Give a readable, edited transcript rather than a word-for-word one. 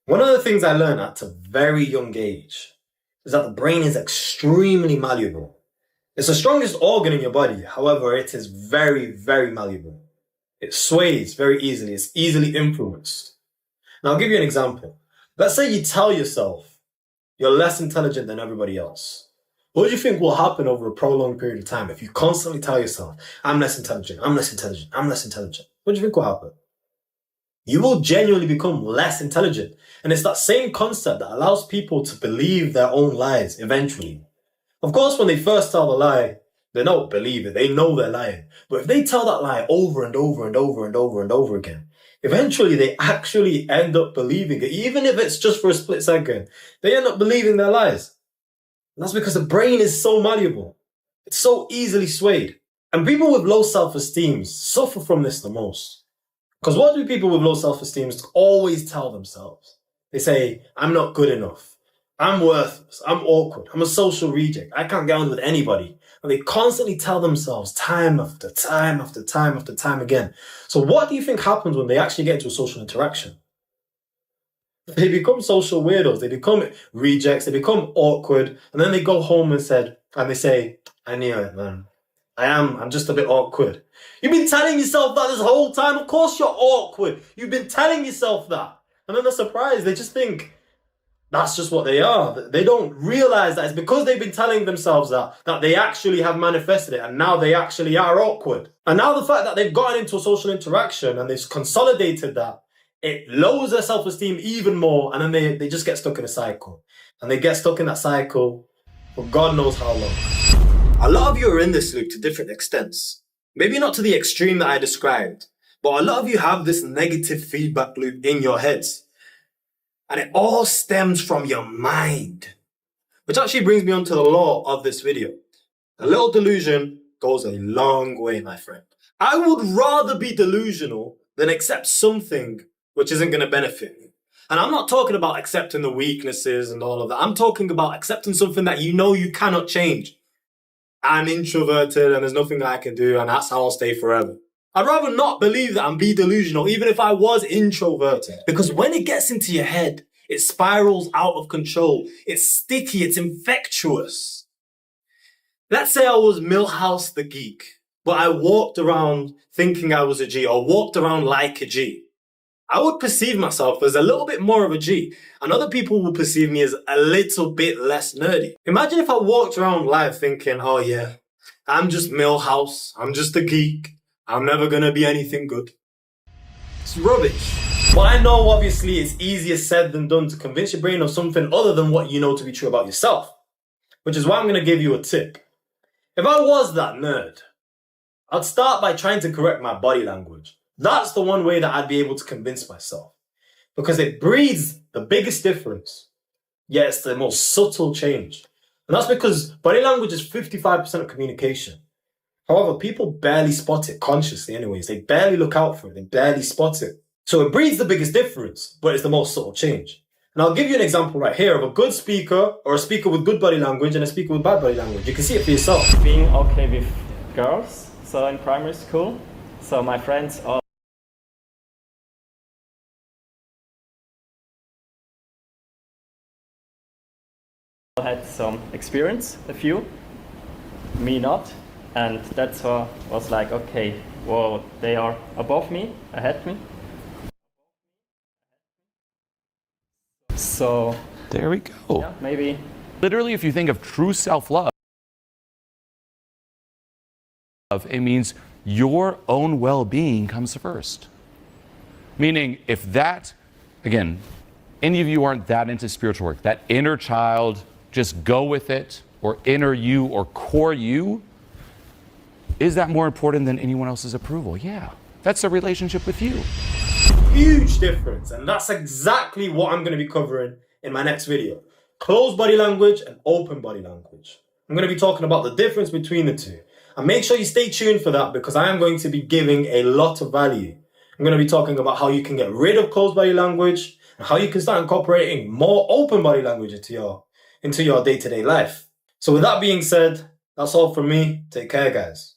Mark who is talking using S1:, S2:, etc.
S1: One of the things I learned at a very young age is that the brain is extremely malleable. It's the strongest organ in your body, however, it is very, very malleable. It sways very easily, it's easily influenced. Now, I'll give you an example. Let's say you tell yourself you're less intelligent than everybody else. What do you think will happen over a prolonged period of time if you constantly tell yourself, I'm less intelligent, I'm less intelligent, I'm less intelligent? What do you think will happen? You will genuinely become less intelligent. And it's that same concept that allows people to believe their own lies eventually. Of course, when they first tell the lie, they don't believe it. They know they're lying. But if they tell that lie over and over and over and over and over again, eventually they actually end up believing it. Even if it's just for a split second, they end up believing their lies. And that's because the brain is so malleable. It's so easily swayed. And people with low self-esteem suffer from this the most. Because what do people with low self-esteem always tell themselves? They say, I'm not good enough. I'm worthless. I'm awkward. I'm a social reject. I can't get on with anybody. And they constantly tell themselves time after time after time after time again. So what do you think happens when they actually get into a social interaction? They become social weirdos. They become rejects. They become awkward. And then they go home and they say, I knew it, man. I'm just a bit awkward. You've been telling yourself that this whole time. Of course you're awkward. You've been telling yourself that. And then they're surprised. They just think that's just what they are. They don't realize that it's because they've been telling themselves that they actually have manifested it. And now they actually are awkward. And now the fact that they've gotten into a social interaction and they've consolidated that, it lowers their self-esteem even more. And then they just get stuck in a cycle. And they get stuck in that cycle for God knows how long. A lot of you are in this loop to different extents. Maybe not to the extreme that I described, but a lot of you have this negative feedback loop in your heads. And it all stems from your mind. Which actually brings me on to the law of this video. A little delusion goes a long way, my friend. I would rather be delusional than accept something which isn't going to benefit me. And I'm not talking about accepting the weaknesses and all of that. I'm talking about accepting something that you know you cannot change. I'm introverted and there's nothing I can do and that's how I'll stay forever. I'd rather not believe that and be delusional even if I was introverted. Because when it gets into your head, it spirals out of control. It's sticky, it's infectious. Let's say I was Milhouse the geek, but I walked around thinking I was a G or walked around like a G. I would perceive myself as a little bit more of a G, and other people would perceive me as a little bit less nerdy. Imagine if I walked around life thinking, oh yeah, I'm just Milhouse, I'm just a geek, I'm never gonna be anything good. It's rubbish. But I know obviously it's easier said than done to convince your brain of something other than what you know to be true about yourself, which is why I'm gonna give you a tip. If I was that nerd, I'd start by trying to correct my body language. That's the one way that I'd be able to convince myself. Because it breeds the biggest difference, yet it's the most subtle change. And that's because body language is 55% of communication. However, people barely spot it consciously anyways. They barely look out for it. They barely spot it. So it breeds the biggest difference, but it's the most subtle change. And I'll give you an example right here of a good speaker or a speaker with good body language and a speaker with bad body language. You can see it for yourself.
S2: Being okay with girls, so in primary school, so my friends all had some experience, a few, me not, and that's why I was like, okay, well, they are above me, ahead me. So
S3: there we go.
S2: yeah, maybe.
S3: Literally, if you think of true self-love, it means your own well-being comes first. Meaning, if that, again, any of you aren't that into spiritual work, that inner child, just go with it, or inner you, or core you, is that more important than anyone else's approval? Yeah, that's a relationship with you.
S1: Huge difference, and that's exactly what I'm going to be covering in my next video. Closed body language and open body language. I'm going to be talking about the difference between the two. And make sure you stay tuned for that because I am going to be giving a lot of value. I'm going to be talking about how you can get rid of closed body language and how you can start incorporating more open body language into your day-to-day life. So with that being said, that's all from me. Take care, guys.